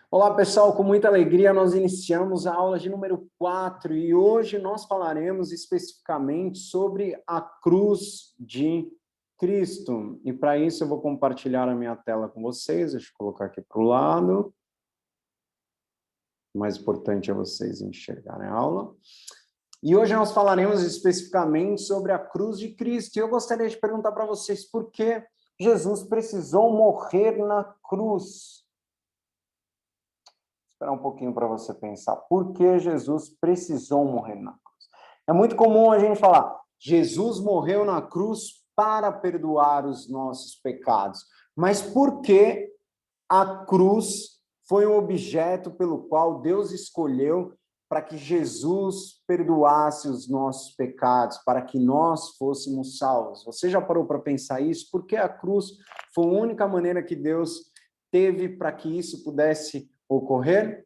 Olá, pessoal, com muita alegria nós iniciamos a aula de número 4 e hoje nós falaremos especificamente sobre a cruz de Cristo. E para isso eu vou compartilhar a minha tela com vocês, deixa eu colocar aqui para o lado. O mais importante é vocês enxergarem a aula. E hoje nós falaremos especificamente sobre a cruz de Cristo. E eu gostaria de perguntar para vocês por que Jesus precisou morrer na cruz. Esperar um pouquinho para você pensar. Por que Jesus precisou morrer na cruz? É muito comum a gente falar, Jesus morreu na cruz para perdoar os nossos pecados. Mas por que a cruz foi um objeto pelo qual Deus escolheu para que Jesus perdoasse os nossos pecados, para que nós fôssemos salvos? Você já parou para pensar isso? Por que a cruz foi a única maneira que Deus teve para que isso pudesse ocorrer?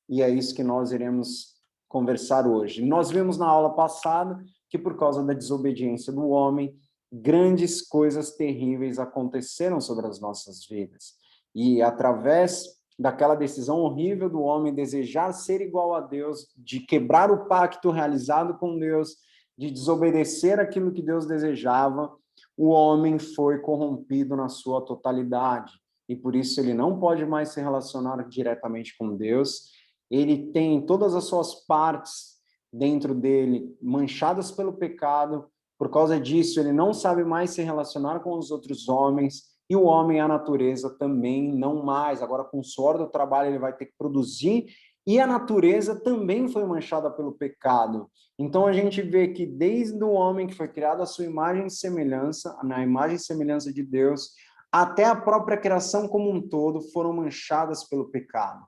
E é isso que nós iremos conversar hoje. Nós vimos na aula passada que por causa da desobediência do homem, grandes coisas terríveis aconteceram sobre as nossas vidas. E através daquela decisão horrível do homem desejar ser igual a Deus, de quebrar o pacto realizado com Deus, de desobedecer aquilo que Deus desejava, o homem foi corrompido na sua totalidade. E por isso ele não pode mais se relacionar diretamente com Deus. Ele tem todas as suas partes dentro dele manchadas pelo pecado. Por causa disso, ele não sabe mais se relacionar com os outros homens. E o homem, a natureza, também não mais. Agora, com o suor do trabalho, ele vai ter que produzir. E a natureza também foi manchada pelo pecado. Então, a gente vê que desde o homem que foi criado à sua imagem e semelhança, na imagem e semelhança de Deus, até a própria criação como um todo, foram manchadas pelo pecado.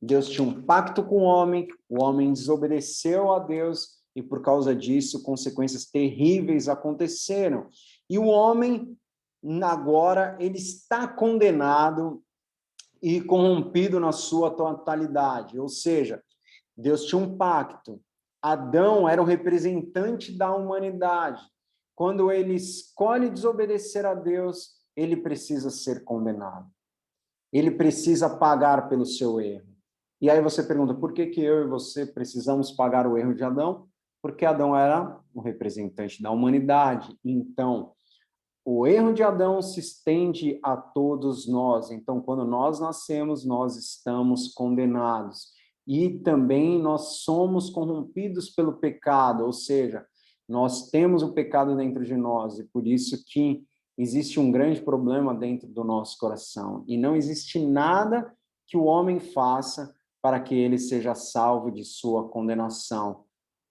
Deus tinha um pacto com o homem desobedeceu a Deus, e por causa disso, consequências terríveis aconteceram. E o homem, agora, ele está condenado e corrompido na sua totalidade. Ou seja, Deus tinha um pacto. Adão era o representante da humanidade. Quando ele escolhe desobedecer a Deus, ele precisa ser condenado. Ele precisa pagar pelo seu erro. E aí você pergunta, por que eu e você precisamos pagar o erro de Adão? Porque Adão era o representante da humanidade. Então, o erro de Adão se estende a todos nós. Então, quando nós nascemos, nós estamos condenados. E também nós somos corrompidos pelo pecado, ou seja, nós temos o pecado dentro de nós, e por isso que existe um grande problema dentro do nosso coração. E não existe nada que o homem faça para que ele seja salvo de sua condenação.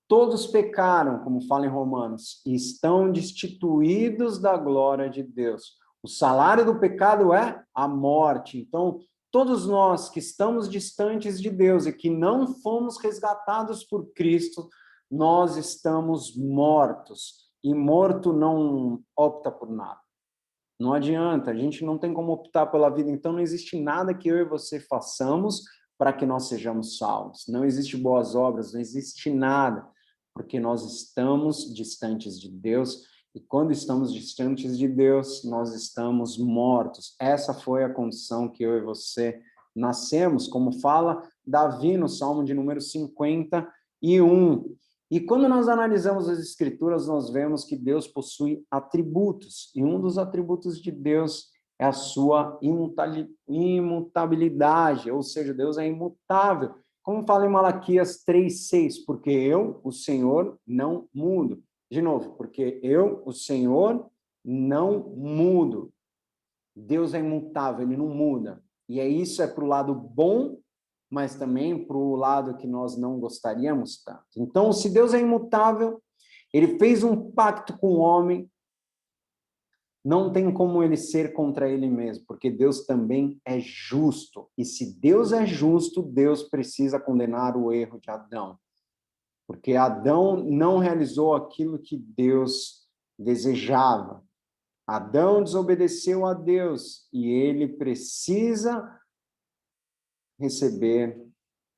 Todos pecaram, como fala em Romanos, e estão destituídos da glória de Deus. O salário do pecado é a morte. Então, todos nós que estamos distantes de Deus e que não fomos resgatados por Cristo, nós estamos mortos. E morto não opta por nada. Não adianta, a gente não tem como optar pela vida, então não existe nada que eu e você façamos para que nós sejamos salvos. Não existe boas obras, não existe nada, porque nós estamos distantes de Deus, e quando estamos distantes de Deus, nós estamos mortos. Essa foi a condição que eu e você nascemos, como fala Davi no Salmo de número 51. E quando nós analisamos as Escrituras, nós vemos que Deus possui atributos, e um dos atributos de Deus é a sua imutabilidade, ou seja, Deus é imutável. Como fala em Malaquias 3:6, porque eu, o Senhor, não mudo. De novo, porque eu, o Senhor, não mudo. Deus é imutável, ele não muda. E isso é para o lado bom, mas também para o lado que nós não gostaríamos tanto. Então, se Deus é imutável, ele fez um pacto com o homem, não tem como ele ser contra ele mesmo, porque Deus também é justo. E se Deus é justo, Deus precisa condenar o erro de Adão. Porque Adão não realizou aquilo que Deus desejava. Adão desobedeceu a Deus e ele precisa receber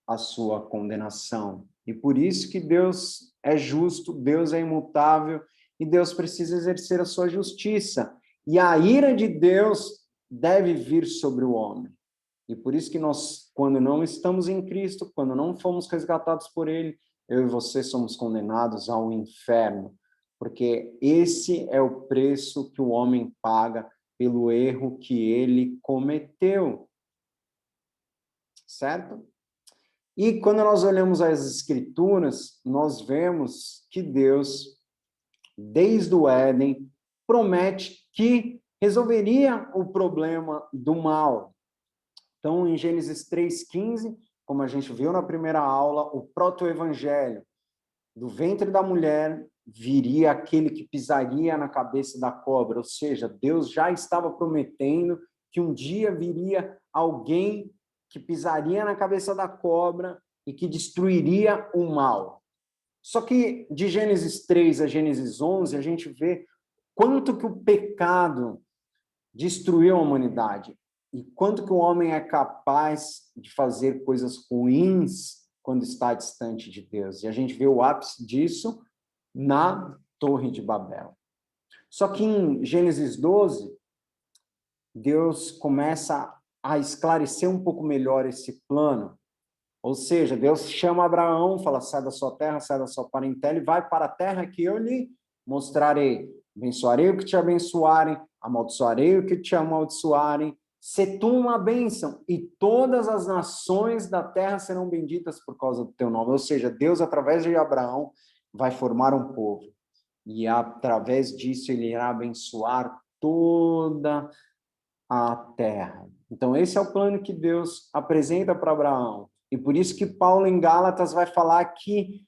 a sua condenação. E por isso que Deus é justo, Deus é imutável e Deus precisa exercer a sua justiça. E a ira de Deus deve vir sobre o homem. E por isso que nós quando não estamos em Cristo, quando não fomos resgatados por Ele, eu e você somos condenados ao inferno, porque esse é o preço que o homem paga pelo erro que ele cometeu, certo? E quando nós olhamos as Escrituras, nós vemos que Deus, desde o Éden, promete que resolveria o problema do mal. Então, em Gênesis 3,15, como a gente viu na primeira aula, o proto-evangelho, do ventre da mulher viria aquele que pisaria na cabeça da cobra, ou seja, Deus já estava prometendo que um dia viria alguém que pisaria na cabeça da cobra e que destruiria o mal. Só que de Gênesis 3 a Gênesis 11, a gente vê quanto que o pecado destruiu a humanidade e quanto que o homem é capaz de fazer coisas ruins quando está distante de Deus. E a gente vê o ápice disso na Torre de Babel. Só que em Gênesis 12, Deus começa a esclarecer um pouco melhor esse plano. Ou seja, Deus chama Abraão, fala, sai da sua terra, sai da sua parentela e vai para a terra que eu lhe mostrarei. Abençoarei o que te abençoarem, amaldiçoarei o que te amaldiçoarem, se tu uma bênção, e todas as nações da terra serão benditas por causa do teu nome. Ou seja, Deus, através de Abraão, vai formar um povo. E através disso, ele irá abençoar toda a terra. Então, esse é o plano que Deus apresenta para Abraão. E por isso que Paulo, em Gálatas, vai falar que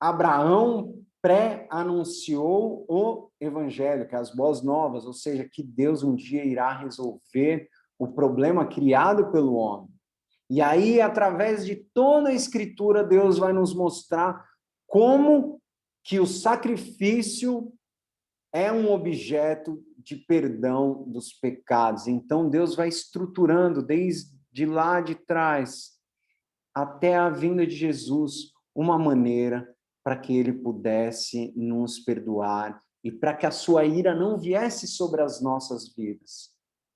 Abraão pré-anunciou o evangelho, que é as boas novas, ou seja, que Deus um dia irá resolver o problema criado pelo homem. E aí, através de toda a Escritura, Deus vai nos mostrar como que o sacrifício é um objeto de perdão dos pecados. Então, Deus vai estruturando desde lá de trás até a vinda de Jesus uma maneira para que ele pudesse nos perdoar e para que a sua ira não viesse sobre as nossas vidas,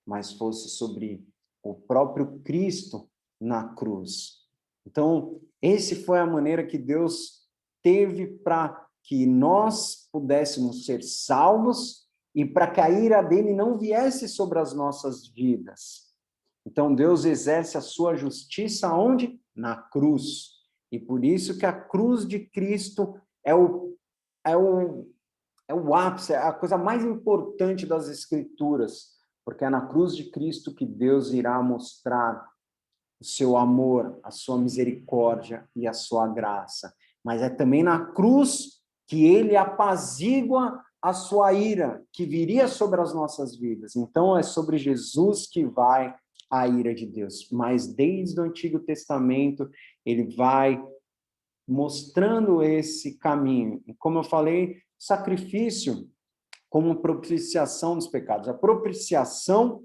mas fosse sobre o próprio Cristo na cruz. Então, esse foi a maneira que Deus teve para que nós pudéssemos ser salvos e para que a ira dele não viesse sobre as nossas vidas. Então, Deus exerce a sua justiça onde? Na cruz. E por isso que a cruz de Cristo é o ápice, é a coisa mais importante das Escrituras, porque é na cruz de Cristo que Deus irá mostrar o seu amor, a sua misericórdia e a sua graça. Mas é também na cruz que ele apazigua a sua ira, que viria sobre as nossas vidas. Então, é sobre Jesus que vai a ira de Deus. Mas desde o Antigo Testamento, ele vai mostrando esse caminho. E como eu falei, sacrifício como propiciação dos pecados. A propiciação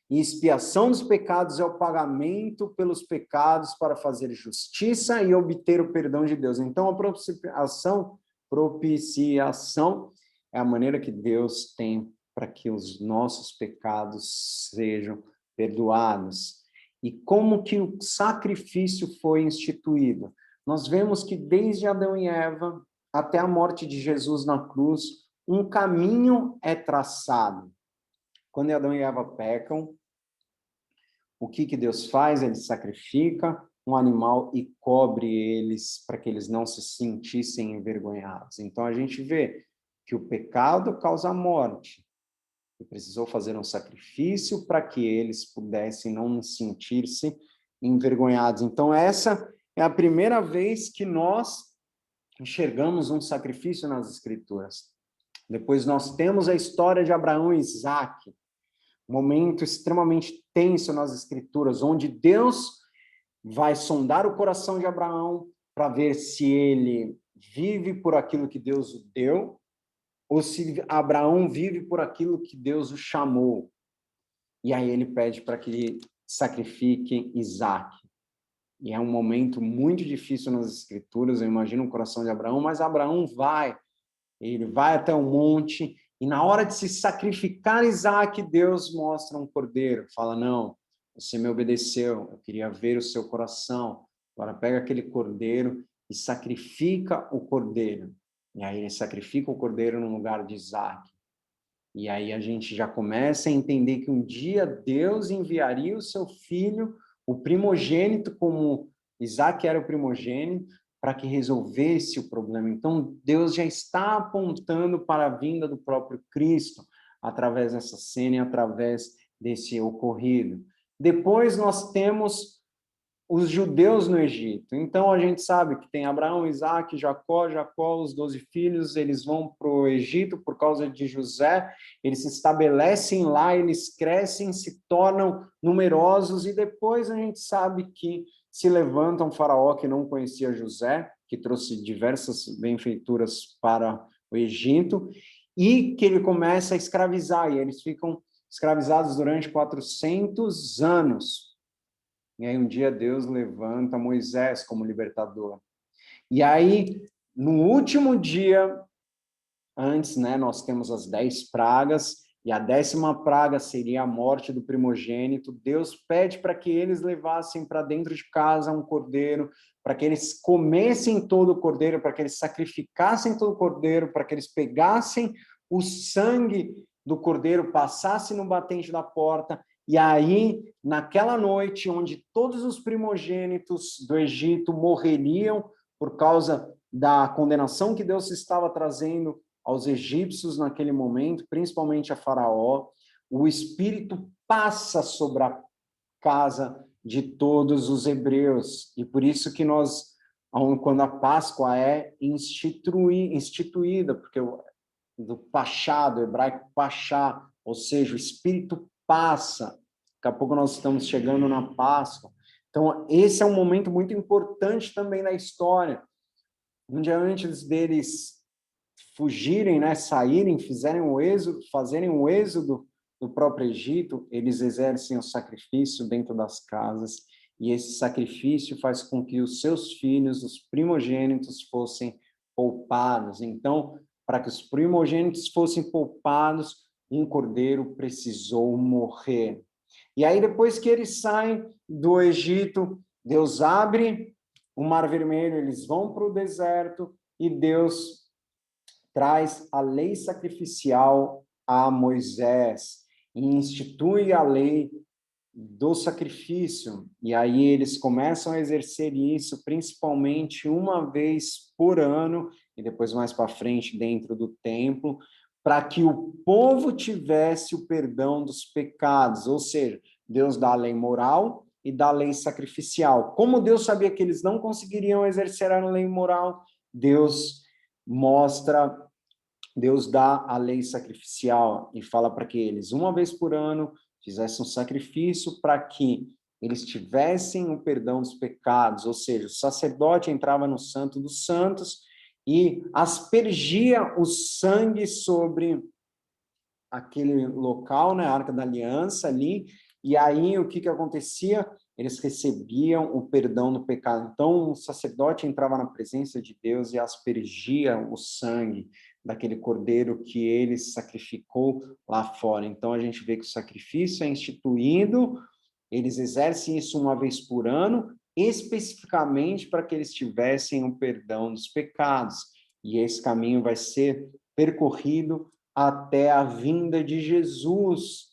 e expiação dos pecados é o pagamento pelos pecados para fazer justiça e obter o perdão de Deus. Então, a propiciação é a maneira que Deus tem para que os nossos pecados sejam perdoados. E como que o sacrifício foi instituído? Nós vemos que desde Adão e Eva até a morte de Jesus na cruz, um caminho é traçado. Quando Adão e Eva pecam, o que Deus faz? Ele sacrifica um animal e cobre eles para que eles não se sentissem envergonhados. Então, a gente vê que o pecado causa a morte. E precisou fazer um sacrifício para que eles pudessem não sentir-se envergonhados. Então, essa é a primeira vez que nós enxergamos um sacrifício nas Escrituras. Depois nós temos a história de Abraão e Isaque, um momento extremamente tenso nas Escrituras, onde Deus vai sondar o coração de Abraão para ver se ele vive por aquilo que Deus o deu, ou se Abraão vive por aquilo que Deus o chamou. E aí ele pede para que ele sacrifique Isaque. E é um momento muito difícil nas Escrituras, eu imagino o coração de Abraão, mas Abraão ele vai até o monte, e na hora de se sacrificar Isaque, Deus mostra um cordeiro, fala, não, você me obedeceu, eu queria ver o seu coração. Agora pega aquele cordeiro e sacrifica o cordeiro. E aí ele sacrifica o cordeiro no lugar de Isaac. E aí a gente já começa a entender que um dia Deus enviaria o seu filho, o primogênito, como Isaac era o primogênito, para que resolvesse o problema. Então Deus já está apontando para a vinda do próprio Cristo, através dessa cena e através desse ocorrido. Depois nós temos os judeus no Egito. Então, a gente sabe que tem Abraão, Isaac, Jacó, os 12 filhos, eles vão para o Egito por causa de José, eles se estabelecem lá, eles crescem, se tornam numerosos, e depois a gente sabe que se levanta um faraó que não conhecia José, que trouxe diversas benfeituras para o Egito, e que ele começa a escravizar, e eles ficam escravizados durante 400 anos. E aí um dia Deus levanta Moisés como libertador. E aí, no último dia, antes, né, nós temos as 10 pragas, e a 10ª praga seria a morte do primogênito. Deus pede para que eles levassem para dentro de casa um cordeiro, para que eles comessem todo o cordeiro, para que eles sacrificassem todo o cordeiro, para que eles pegassem o sangue do cordeiro, passassem no batente da porta. E aí, naquela noite, onde todos os primogênitos do Egito morreriam por causa da condenação que Deus estava trazendo aos egípcios naquele momento, principalmente a Faraó, o Espírito passa sobre a casa de todos os hebreus. E por isso que nós, quando a Páscoa é instituída, porque do pachá, do hebraico pachá, ou seja, o Espírito passa. Daqui a pouco nós estamos chegando na Páscoa. Então, esse é um momento muito importante também na história, onde antes deles fugirem, né, saírem, fazerem o êxodo do próprio Egito, eles exercem o sacrifício dentro das casas, e esse sacrifício faz com que os seus filhos, os primogênitos, fossem poupados. Então, para que os primogênitos fossem poupados, um cordeiro precisou morrer. E aí, depois que eles saem do Egito, Deus abre o Mar Vermelho, eles vão para o deserto, e Deus traz a lei sacrificial a Moisés e institui a lei do sacrifício. E aí eles começam a exercer isso principalmente uma vez por ano, e depois mais para frente dentro do templo, para que o povo tivesse o perdão dos pecados. Ou seja, Deus dá a lei moral e dá a lei sacrificial. Como Deus sabia que eles não conseguiriam exercer a lei moral, Deus dá a lei sacrificial e fala para que eles, uma vez por ano, fizessem um sacrifício para que eles tivessem o perdão dos pecados, ou seja, o sacerdote entrava no Santo dos Santos e aspergia o sangue sobre aquele local, né, a Arca da Aliança ali, e aí o que acontecia? Eles recebiam o perdão do pecado. Então, o sacerdote entrava na presença de Deus e aspergia o sangue daquele cordeiro que ele sacrificou lá fora. Então, a gente vê que o sacrifício é instituído, eles exercem isso uma vez por ano, especificamente para que eles tivessem o perdão dos pecados. E esse caminho vai ser percorrido até a vinda de Jesus.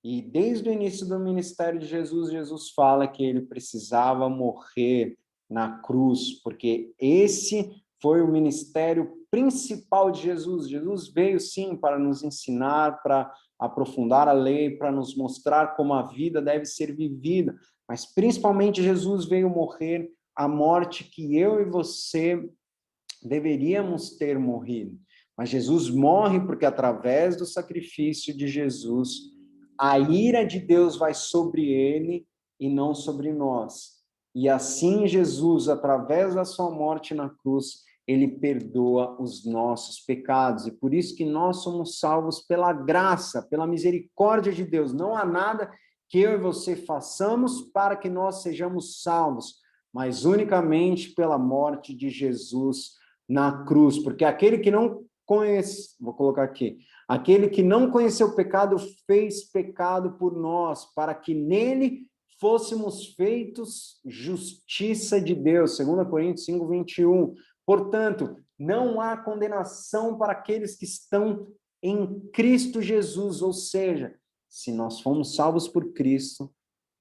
E desde o início do ministério de Jesus, Jesus fala que ele precisava morrer na cruz, porque esse foi o ministério principal de Jesus. Jesus veio, sim, para nos ensinar, para aprofundar a lei, para nos mostrar como a vida deve ser vivida, mas principalmente Jesus veio morrer a morte que eu e você deveríamos ter morrido. Mas Jesus morre porque através do sacrifício de Jesus, a ira de Deus vai sobre ele e não sobre nós. E assim Jesus, através da sua morte na cruz, ele perdoa os nossos pecados. E por isso que nós somos salvos pela graça, pela misericórdia de Deus. Não há nada que eu e você façamos para que nós sejamos salvos, mas unicamente pela morte de Jesus na cruz. Porque aquele que não conhece, vou colocar aqui, aquele que não conheceu o pecado fez pecado por nós, para que nele fôssemos feitos justiça de Deus, 2 Coríntios 5, 21. Portanto, não há condenação para aqueles que estão em Cristo Jesus, ou seja, se nós fomos salvos por Cristo,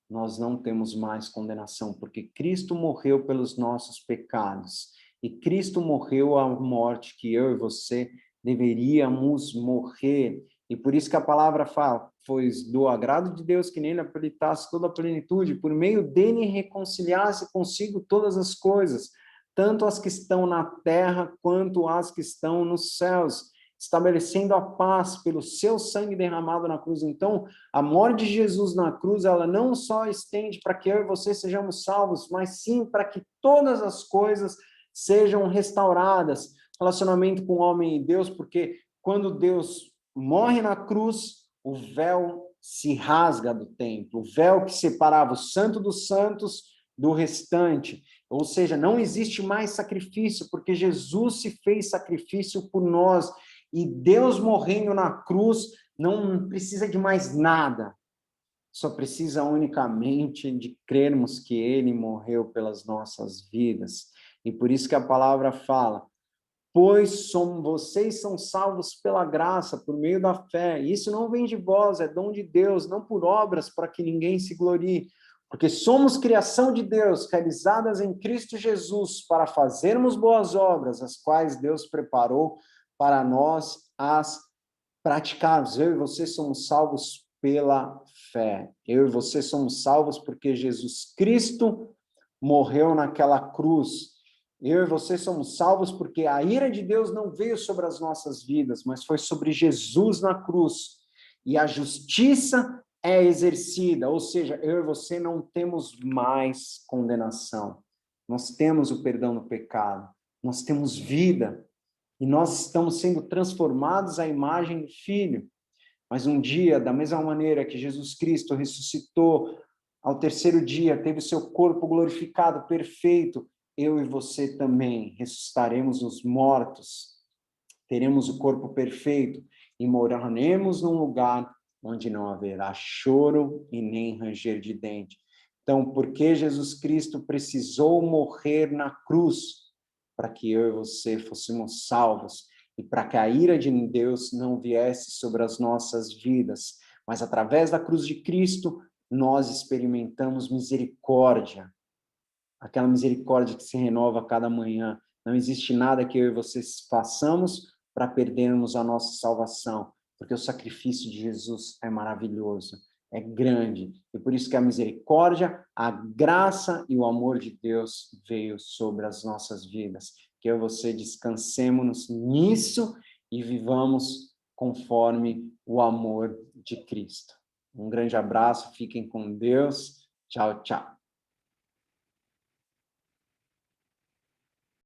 nós não temos mais condenação, porque Cristo morreu pelos nossos pecados, e Cristo morreu a morte que eu e você deveríamos morrer, e por isso que a palavra fala, pois do agrado de Deus que nele habitasse toda a plenitude, por meio dele reconciliasse consigo todas as coisas, tanto as que estão na terra, quanto as que estão nos céus, estabelecendo a paz pelo seu sangue derramado na cruz. Então, a morte de Jesus na cruz, ela não só estende para que eu e você sejamos salvos, mas sim para que todas as coisas sejam restauradas. Relacionamento com o homem e Deus, porque quando Deus morre na cruz, o véu se rasga do templo, o véu que separava o santo dos santos do restante. Ou seja, não existe mais sacrifício, porque Jesus se fez sacrifício por nós. E Deus morrendo na cruz não precisa de mais nada. Só precisa unicamente de crermos que ele morreu pelas nossas vidas. E por isso que a palavra fala, pois vocês são salvos pela graça, por meio da fé. E isso não vem de vós, é dom de Deus, não por obras para que ninguém se glorie. Porque somos criação de Deus, realizadas em Cristo Jesus, para fazermos boas obras, as quais Deus preparou para nós as praticarmos. Eu e você somos salvos pela fé. Eu e você somos salvos porque Jesus Cristo morreu naquela cruz. Eu e você somos salvos porque a ira de Deus não veio sobre as nossas vidas, mas foi sobre Jesus na cruz. E a justiça é exercida, ou seja, eu e você não temos mais condenação. Nós temos o perdão do pecado, nós temos vida, e nós estamos sendo transformados à imagem do Filho. Mas um dia, da mesma maneira que Jesus Cristo ressuscitou ao terceiro dia, teve seu corpo glorificado, perfeito, eu e você também ressuscitaremos os mortos, teremos o corpo perfeito e moraremos num lugar onde não haverá choro e nem ranger de dente. Então, porque Jesus Cristo precisou morrer na cruz para que eu e você fôssemos salvos e para que a ira de Deus não viesse sobre as nossas vidas, mas através da cruz de Cristo nós experimentamos misericórdia, aquela misericórdia que se renova a cada manhã. Não existe nada que eu e você façamos para perdermos a nossa salvação, porque o sacrifício de Jesus é maravilhoso, é grande, e por isso que a misericórdia, a graça e o amor de Deus veio sobre as nossas vidas. Que eu e você descansemos nisso e vivamos conforme o amor de Cristo. Um grande abraço, fiquem com Deus. Tchau, tchau.